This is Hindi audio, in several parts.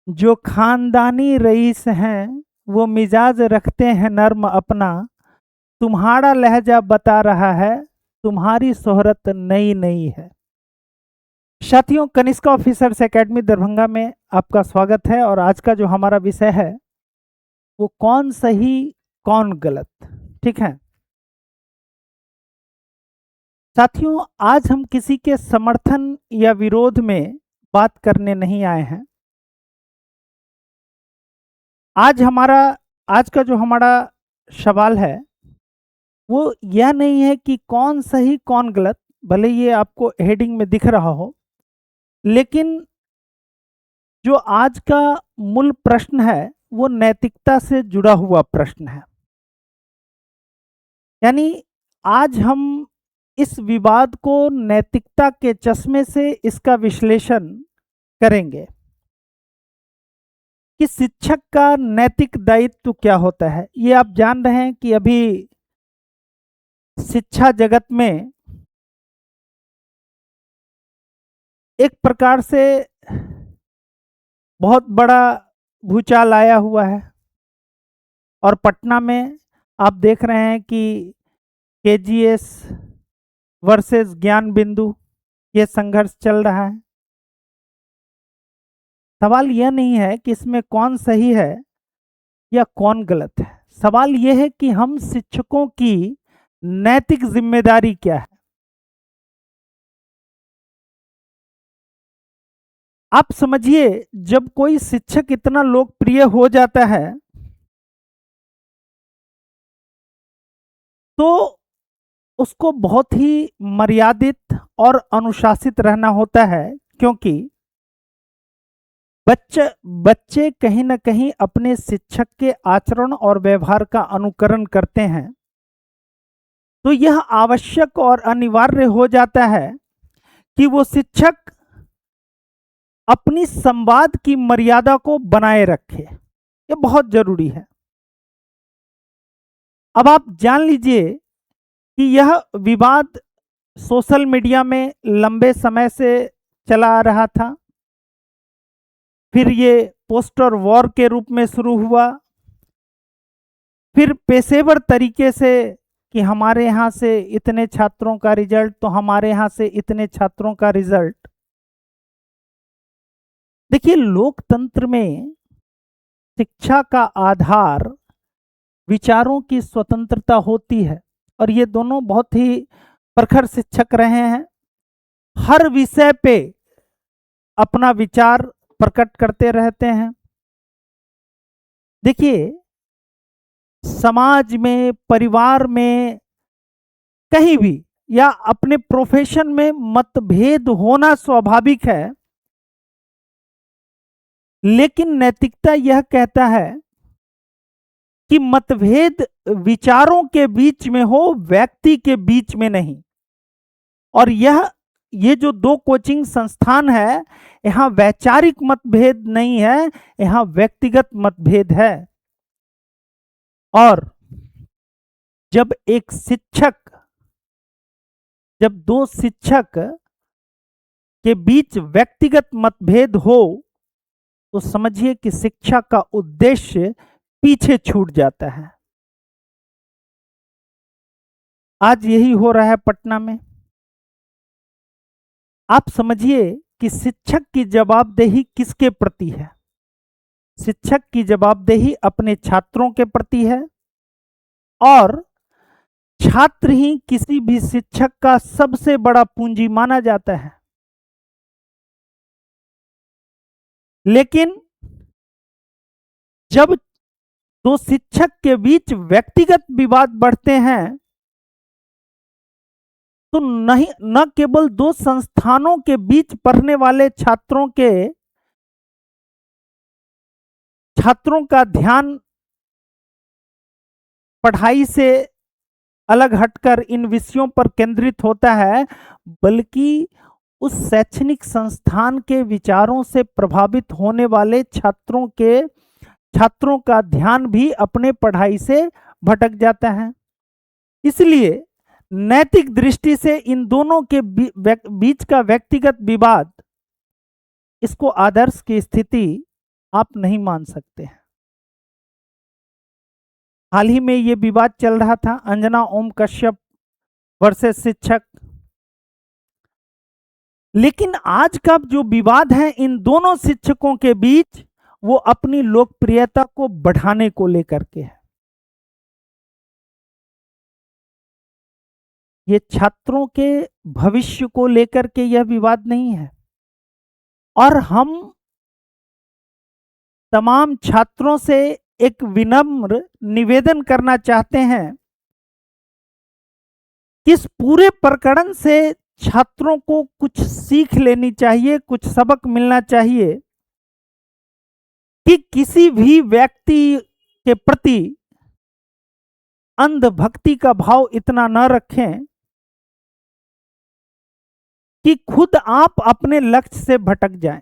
जो खानदानी रईस हैं वो मिजाज रखते हैं नर्म अपना। तुम्हारा लहजा बता रहा है तुम्हारी शोहरत नई नई है। साथियों, कनिष्का ऑफिसर्स एकेडमी दरभंगा में आपका स्वागत है। और आज का जो हमारा विषय है वो कौन सही कौन गलत। ठीक है साथियों, आज हम किसी के समर्थन या विरोध में बात करने नहीं आए हैं। आज का जो हमारा सवाल है वो यह नहीं है कि कौन सही कौन गलत, भले ये आपको हेडिंग में दिख रहा हो, लेकिन जो आज का मूल प्रश्न है वो नैतिकता से जुड़ा हुआ प्रश्न है। यानी आज हम इस विवाद को नैतिकता के चश्मे से इसका विश्लेषण करेंगे कि शिक्षक का नैतिक दायित्व क्या होता है। ये आप जान रहे हैं कि अभी शिक्षा जगत में एक प्रकार से बहुत बड़ा भूचाल आया हुआ है। और पटना में आप देख रहे हैं कि केजीएस वर्सेस ज्ञान बिंदु ये संघर्ष चल रहा है। सवाल यह नहीं है कि इसमें कौन सही है या कौन गलत है। सवाल यह है कि हम शिक्षकों की नैतिक जिम्मेदारी क्या है। आप समझिए, जब कोई शिक्षक इतना लोकप्रिय हो जाता है तो उसको बहुत ही मर्यादित और अनुशासित रहना होता है, क्योंकि बच्चे बच्चे कहीं ना कहीं अपने शिक्षक के आचरण और व्यवहार का अनुकरण करते हैं। तो यह आवश्यक और अनिवार्य हो जाता है कि वो शिक्षक अपनी संवाद की मर्यादा को बनाए रखे। ये बहुत जरूरी है। अब आप जान लीजिए कि यह विवाद सोशल मीडिया में लंबे समय से चला आ रहा था। फिर ये पोस्टर वॉर के रूप में शुरू हुआ। फिर पेशेवर तरीके से कि हमारे यहाँ से इतने छात्रों का रिजल्ट, तो हमारे यहाँ से इतने छात्रों का रिजल्ट। देखिए, लोकतंत्र में शिक्षा का आधार विचारों की स्वतंत्रता होती है। और ये दोनों बहुत ही प्रखर शिक्षक रहे हैं। हर विषय पे अपना विचार प्रकट करते रहते हैं। देखिए, समाज में, परिवार में, कहीं भी या अपने प्रोफेशन में मतभेद होना स्वाभाविक है। लेकिन नैतिकता यह कहता है कि मतभेद विचारों के बीच में हो, व्यक्ति के बीच में नहीं। और ये जो दो कोचिंग संस्थान है, यहाँ वैचारिक मतभेद नहीं है, यहाँ व्यक्तिगत मतभेद है। और जब दो शिक्षक के बीच व्यक्तिगत मतभेद हो तो समझिए कि शिक्षा का उद्देश्य पीछे छूट जाता है। आज यही हो रहा है पटना में। आप समझिए कि शिक्षक की जवाबदेही किसके प्रति है। शिक्षक की जवाबदेही अपने छात्रों के प्रति है। और छात्र ही किसी भी शिक्षक का सबसे बड़ा पूंजी माना जाता है। लेकिन जब दो शिक्षक के बीच व्यक्तिगत विवाद बढ़ते हैं तो नहीं, न केवल दो संस्थानों के बीच पढ़ने वाले छात्रों का ध्यान पढ़ाई से अलग हटकर इन विषयों पर केंद्रित होता है, बल्कि उस शैक्षणिक संस्थान के विचारों से प्रभावित होने वाले छात्रों का ध्यान भी अपने पढ़ाई से भटक जाता है। इसलिए नैतिक दृष्टि से इन दोनों के बीच का व्यक्तिगत विवाद, इसको आदर्श की स्थिति आप नहीं मान सकते हैं। हाल ही में ये विवाद चल रहा था, अंजना ओम कश्यप वर्सेस शिक्षक। लेकिन आज का जो विवाद है इन दोनों शिक्षकों के बीच, वो अपनी लोकप्रियता को बढ़ाने को लेकर के है। ये छात्रों के भविष्य को लेकर के यह विवाद नहीं है। और हम तमाम छात्रों से एक विनम्र निवेदन करना चाहते हैं कि इस पूरे प्रकरण से छात्रों को कुछ सीख लेनी चाहिए, कुछ सबक मिलना चाहिए कि किसी भी व्यक्ति के प्रति अंधभक्ति का भाव इतना न रखें कि खुद आप अपने लक्ष्य से भटक जाएं।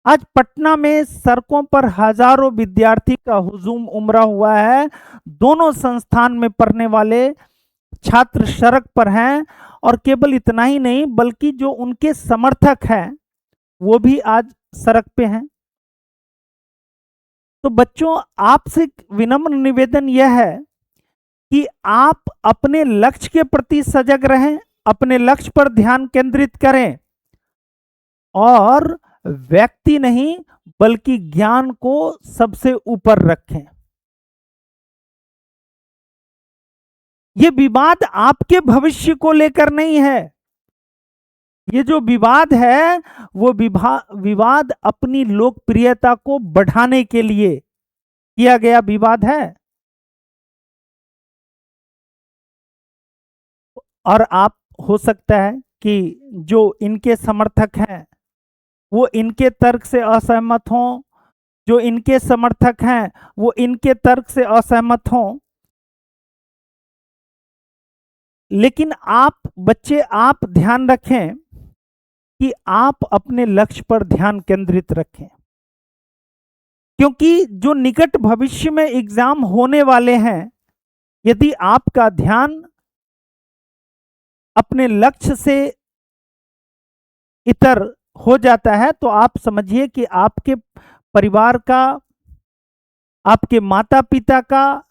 आज पटना में सड़कों पर हजारों विद्यार्थी का हुजूम उमड़ा हुआ है। दोनों संस्थान में पढ़ने वाले छात्र सड़क पर हैं, और केवल इतना ही नहीं बल्कि जो उनके समर्थक हैं वो भी आज सड़क पे हैं। तो बच्चों, आपसे विनम्र निवेदन यह है कि आप अपने लक्ष्य के प्रति सजग रहें, अपने लक्ष्य पर ध्यान केंद्रित करें, और व्यक्ति नहीं बल्कि ज्ञान को सबसे ऊपर रखें। ये विवाद आपके भविष्य को लेकर नहीं है। ये जो विवाद है वो विवाद अपनी लोकप्रियता को बढ़ाने के लिए किया गया विवाद है। और आप, हो सकता है कि जो इनके समर्थक हैं वो इनके तर्क से असहमत हों, जो इनके समर्थक हैं वो इनके तर्क से असहमत हों। लेकिन आप बच्चे, आप ध्यान रखें कि आप अपने लक्ष्य पर ध्यान केंद्रित रखें, क्योंकि जो निकट भविष्य में एग्जाम होने वाले हैं, यदि आपका ध्यान अपने लक्ष्य से इतर हो जाता है तो आप समझिए कि आपके परिवार का, आपके माता पिता का,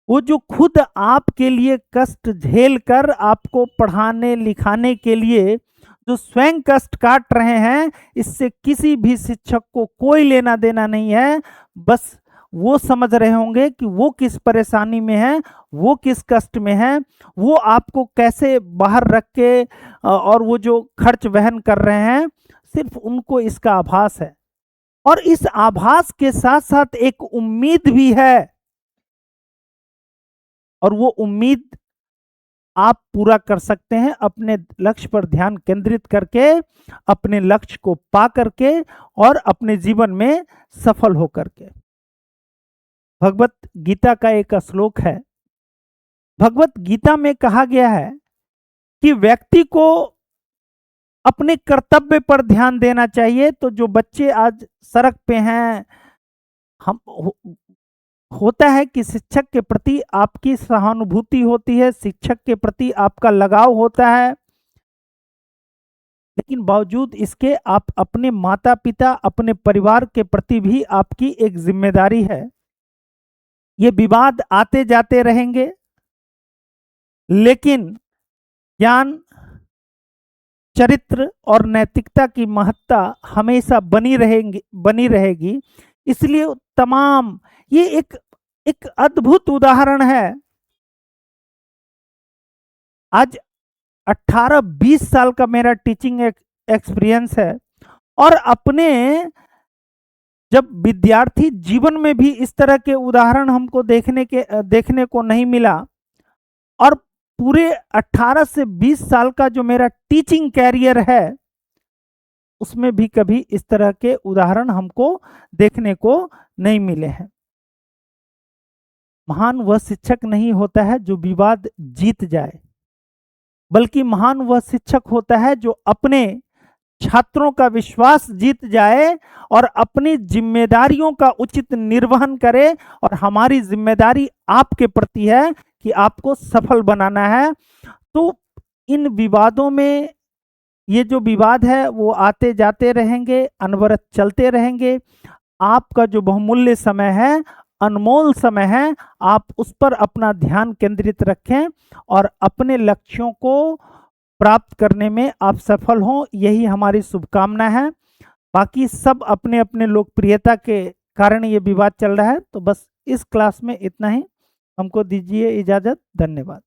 वो जो खुद आपके लिए कष्ट झेल कर आपको पढ़ाने लिखाने के लिए जो स्वयं कष्ट काट रहे हैं, इससे किसी भी शिक्षक को कोई लेना देना नहीं है। बस वो समझ रहे होंगे कि वो किस परेशानी में है, वो किस कष्ट में है, वो आपको कैसे बाहर रख के और वो जो खर्च वहन कर रहे हैं, सिर्फ उनको इसका आभास है। और इस आभास के साथ साथ एक उम्मीद भी है, और वो उम्मीद आप पूरा कर सकते हैं अपने लक्ष्य पर ध्यान केंद्रित करके, अपने लक्ष्य को पा करके और अपने जीवन में सफल हो करके। भगवत गीता का एक श्लोक है। भगवत गीता में कहा गया है कि व्यक्ति को अपने कर्तव्य पर ध्यान देना चाहिए। तो जो बच्चे आज सड़क पे हैं, हम होता है कि शिक्षक के प्रति आपकी सहानुभूति होती है, शिक्षक के प्रति आपका लगाव होता है, लेकिन बावजूद इसके आप अपने माता पिता, अपने परिवार के प्रति भी आपकी एक जिम्मेदारी है। ये विवाद आते जाते रहेंगे, लेकिन ज्ञान, चरित्र और नैतिकता की महत्ता हमेशा बनी रहेगी। इसलिए तमाम, ये एक अद्भुत उदाहरण है। आज 18-20 साल का मेरा टीचिंग एक्सपीरियंस है, और अपने जब विद्यार्थी जीवन में भी इस तरह के उदाहरण हमको देखने को नहीं मिला। और पूरे 18 से 20 साल का जो मेरा टीचिंग कैरियर है, उसमें भी कभी इस तरह के उदाहरण हमको देखने को नहीं मिले हैं। महान वह शिक्षक नहीं होता है जो विवाद जीत जाए, बल्कि महान वह शिक्षक होता है जो अपने छात्रों का विश्वास जीत जाए और अपनी जिम्मेदारियों का उचित निर्वहन करे। और हमारी जिम्मेदारी आपके प्रति है कि आपको सफल बनाना है। तो इन विवादों में ये जो विवाद है वो आते जाते रहेंगे, अनवरत चलते रहेंगे। आपका जो बहुमूल्य समय है, अनमोल समय है, आप उस पर अपना ध्यान केंद्रित रखें और अपने लक्ष्यों को प्राप्त करने में आप सफल हों, यही हमारी शुभकामना है। बाकी सब अपने अपने लोकप्रियता के कारण ये विवाद चल रहा है। तो बस इस क्लास में इतना ही, हमको दीजिए इजाजत। धन्यवाद।